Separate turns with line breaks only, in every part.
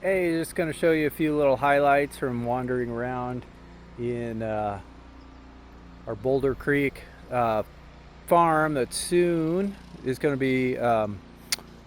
Hey, just going to show you a few little highlights from wandering around in our Boulder Creek farm that soon is going to be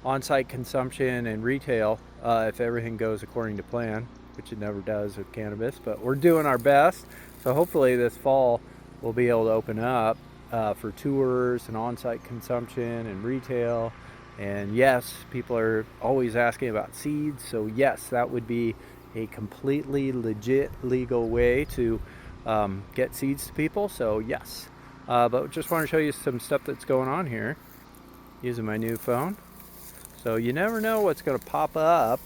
on-site consumption and retail if everything goes according to plan, which it never does with cannabis, but we're doing our best. So hopefully this fall we'll be able to open up for tours and on-site consumption and retail. And yes, people are always asking about seeds, so yes, that would be a completely legit legal way to get seeds to people. So yes, but just want to show you some stuff that's going on here using my new phone. So you never know what's going to pop up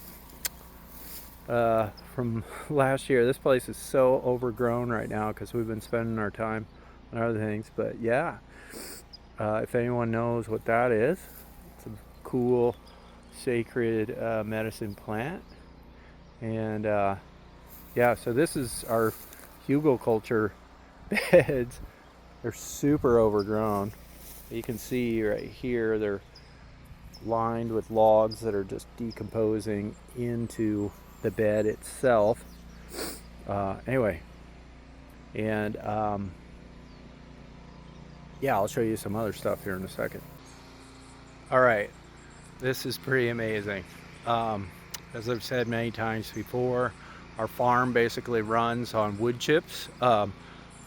from last year. This place is so overgrown right now because we've been spending our time on other things. But yeah, if anyone knows what that is, it's a cool sacred medicine plant. And yeah, so this is our hugelkultur beds. They're super overgrown. You can see right here they're lined with logs that are just decomposing into the bed itself. Anyway, and yeah, I'll show you some other stuff here in a second. All right, this is pretty amazing. As I've said many times before, our farm basically runs on wood chips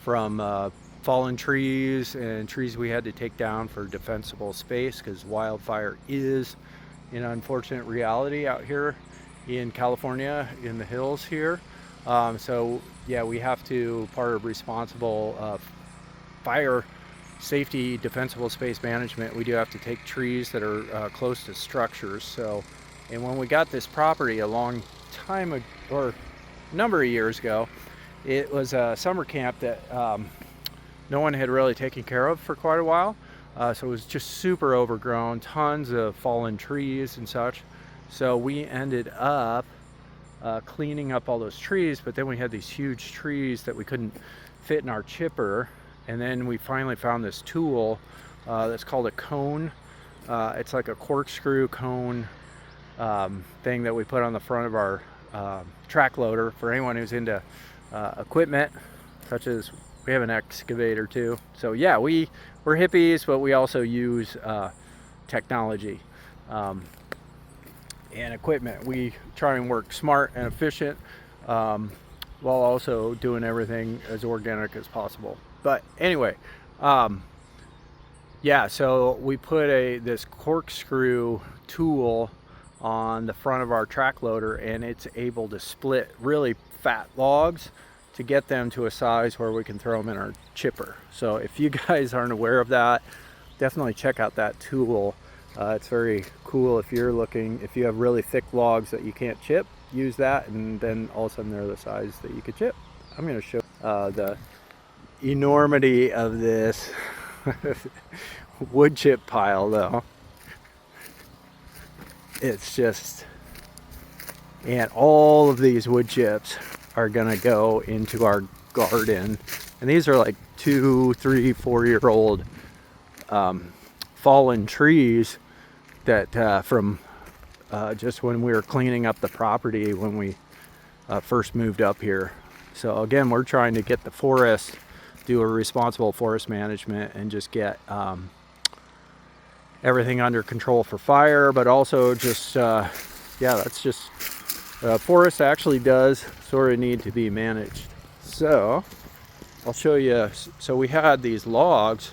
from fallen trees and trees we had to take down for defensible space because wildfire is an unfortunate reality out here in California in the hills here. So yeah, we have to, part of responsible fire safety defensible space management, we do have to take trees that are close to structures. So, and when we got this property a long time ago, or a number of years ago, it was a summer camp that no one had really taken care of for quite a while. So it was just super overgrown, tons of fallen trees and such. So we ended up cleaning up all those trees, but then we had these huge trees that we couldn't fit in our chipper. And then we finally found this tool that's called a cone. It's like a corkscrew cone thing that we put on the front of our track loader for anyone who's into equipment, such as we have an excavator too. So yeah, we're hippies, but we also use technology and equipment. We try and work smart and efficient while also doing everything as organic as possible. But anyway, yeah, so we put this corkscrew tool on the front of our track loader, and it's able to split really fat logs to get them to a size where we can throw them in our chipper. So if you guys aren't aware of that, definitely check out that tool. It's very cool if you have really thick logs that you can't chip, use that, and then all of a sudden they're the size that you could chip. I'm going to show the enormity of this wood chip pile though. It's just, and all of these wood chips are gonna go into our garden, and these are like 2, 3, 4-year-old fallen trees that from just when we were cleaning up the property when we first moved up here. So again, we're trying to get the forest, do a responsible forest management, and just get everything under control for fire, but also just yeah, that's just forest actually does sort of need to be managed. So I'll show you. So we had these logs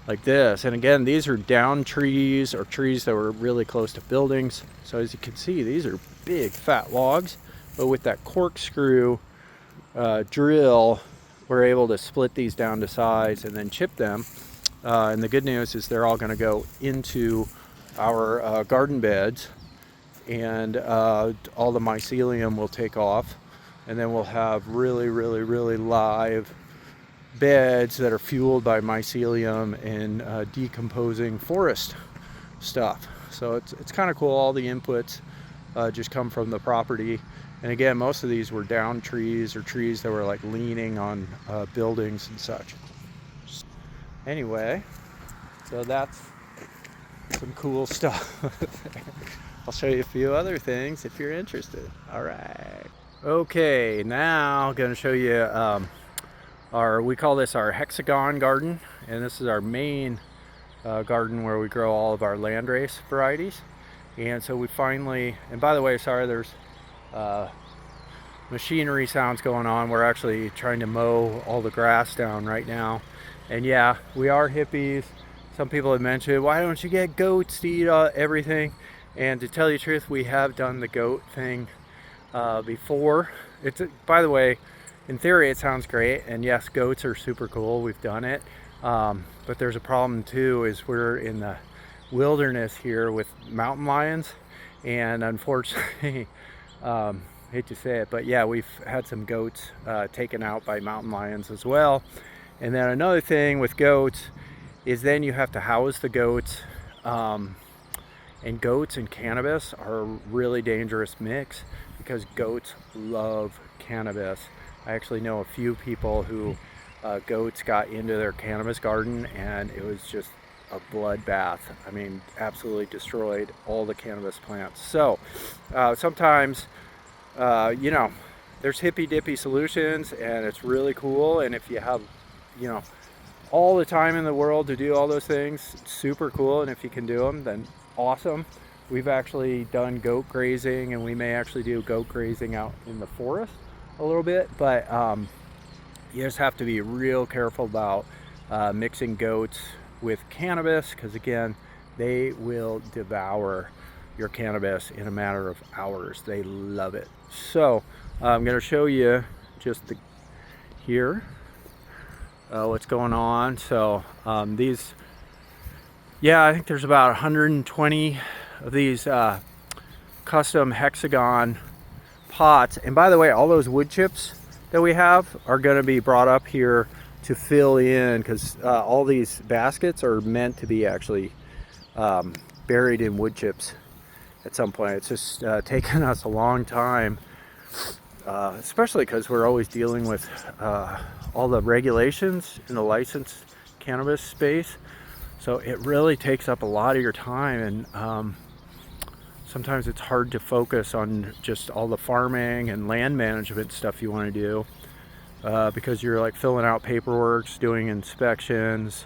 like this, and again, these are down trees or trees that were really close to buildings. So as you can see, these are big fat logs, but with that corkscrew drill, we're able to split these down to size and then chip them. And the good news is they're all going to go into our garden beds, and all the mycelium will take off, and then we'll have really, really, really live beds that are fueled by mycelium and decomposing forest stuff. So it's kind of cool. All the inputs just come from the property. And again, most of these were down trees or trees that were like leaning on buildings and such. Anyway, so that's some cool stuff. I'll show you a few other things if you're interested. All right. Okay, now I'm gonna show you we call this our hexagon garden, and this is our main garden where we grow all of our landrace varieties. And so we finally, and by the way, sorry, there's machinery sounds going on. We're actually trying to mow all the grass down right now. And yeah, we are hippies. Some people have mentioned, why don't you get goats to eat everything? And to tell you the truth, we have done the goat thing before. It's, by the way, in theory it sounds great, and yes, goats are super cool. We've done it, but there's a problem too, is we're in the wilderness here with mountain lions, and unfortunately, hate to say it, but yeah, we've had some goats taken out by mountain lions as well. And then another thing with goats is then you have to house the goats, and goats and cannabis are a really dangerous mix because goats love cannabis. I actually know a few people who goats got into their cannabis garden, and it was just a bloodbath. I mean, absolutely destroyed all the cannabis plants. So sometimes, you know, there's hippy dippy solutions, and it's really cool. And if you have, you know, all the time in the world to do all those things, it's super cool. And if you can do them, then awesome. We've actually done goat grazing, and we may actually do goat grazing out in the forest a little bit, but you just have to be real careful about mixing goats with cannabis, because again, they will devour your cannabis in a matter of hours. They love it. So I'm going to show you just here what's going on. So these, yeah, I think there's about 120 of these custom hexagon pots. And by the way, all those wood chips that we have are going to be brought up here to fill in, because all these baskets are meant to be actually buried in wood chips at some point. It's just taken us a long time, especially because we're always dealing with all the regulations in the licensed cannabis space. So it really takes up a lot of your time, and sometimes it's hard to focus on just all the farming and land management stuff you want to do, because you're like filling out paperwork, doing inspections,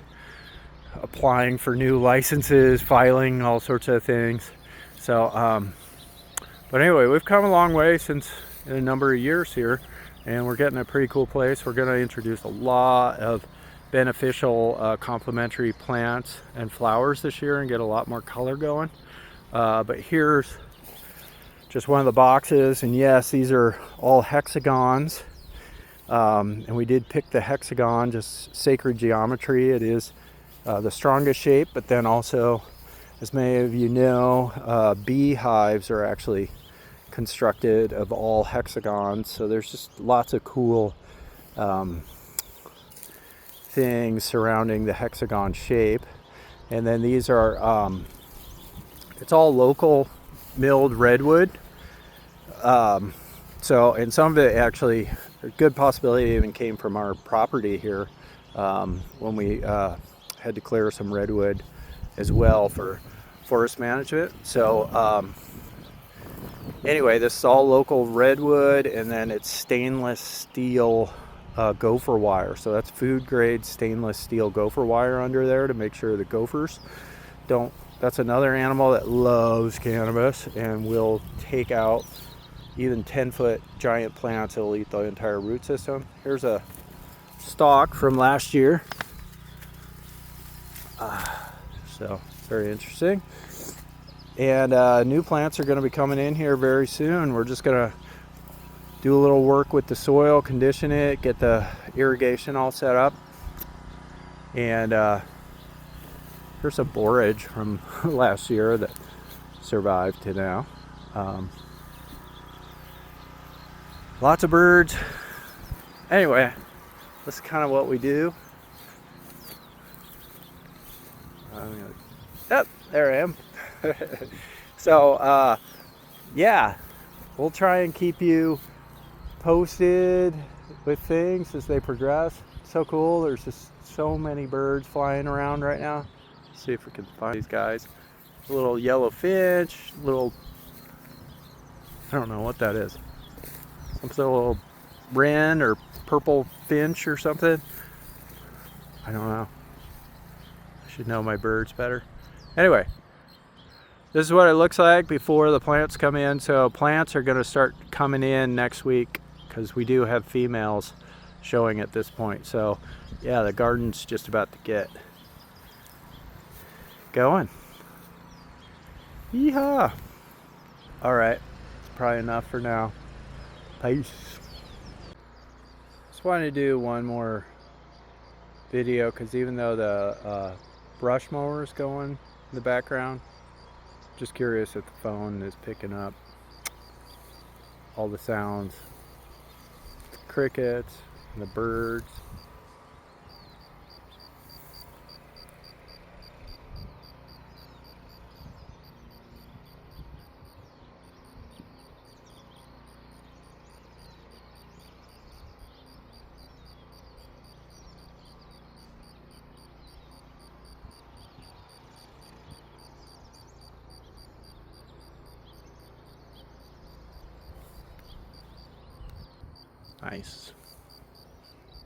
applying for new licenses, filing all sorts of things. So, but anyway, we've come a long way since in a number of years here, and we're getting a pretty cool place. We're going to introduce a lot of beneficial complementary plants and flowers this year and get a lot more color going. But here's just one of the boxes, and yes, these are all hexagons, and we did pick the hexagon, just sacred geometry. It is the strongest shape, but then also, as many of you know, beehives are actually constructed of all hexagons. So there's just lots of cool things surrounding the hexagon shape. And then these are it's all local milled redwood. So, and some of it actually, a good possibility even came from our property here, when we had to clear some redwood as well for forest management. So anyway, this is all local redwood, and then it's stainless steel gopher wire. So that's food grade stainless steel gopher wire under there to make sure the gophers don't. That's another animal that loves cannabis and will take out even 10-foot giant plants. It'll eat the entire root system. Here's a stalk from last year. So very interesting. And new plants are going to be coming in here very soon. We're just going to do a little work with the soil, condition it, get the irrigation all set up. And here's a borage from last year that survived to now. Lots of birds. Anyway, this is kind of what we do. Yep, there I am. So, yeah, we'll try and keep you posted with things as they progress. So cool. There's just so many birds flying around right now. Let's see if we can find these guys. A little yellow finch, little I don't know what that is. Some sort of little wren or purple finch or something. I don't know. I should know my birds better. Anyway, this is what it looks like before the plants come in. So plants are going to start coming in next week because we do have females showing at this point. So yeah, the garden's just about to get going. Yeehaw! All right, it's probably enough for now. Peace. Just wanted to do one more video because even though the brush mower is going in the background, just curious if the phone is picking up all the sounds, the crickets, and the birds. Nice.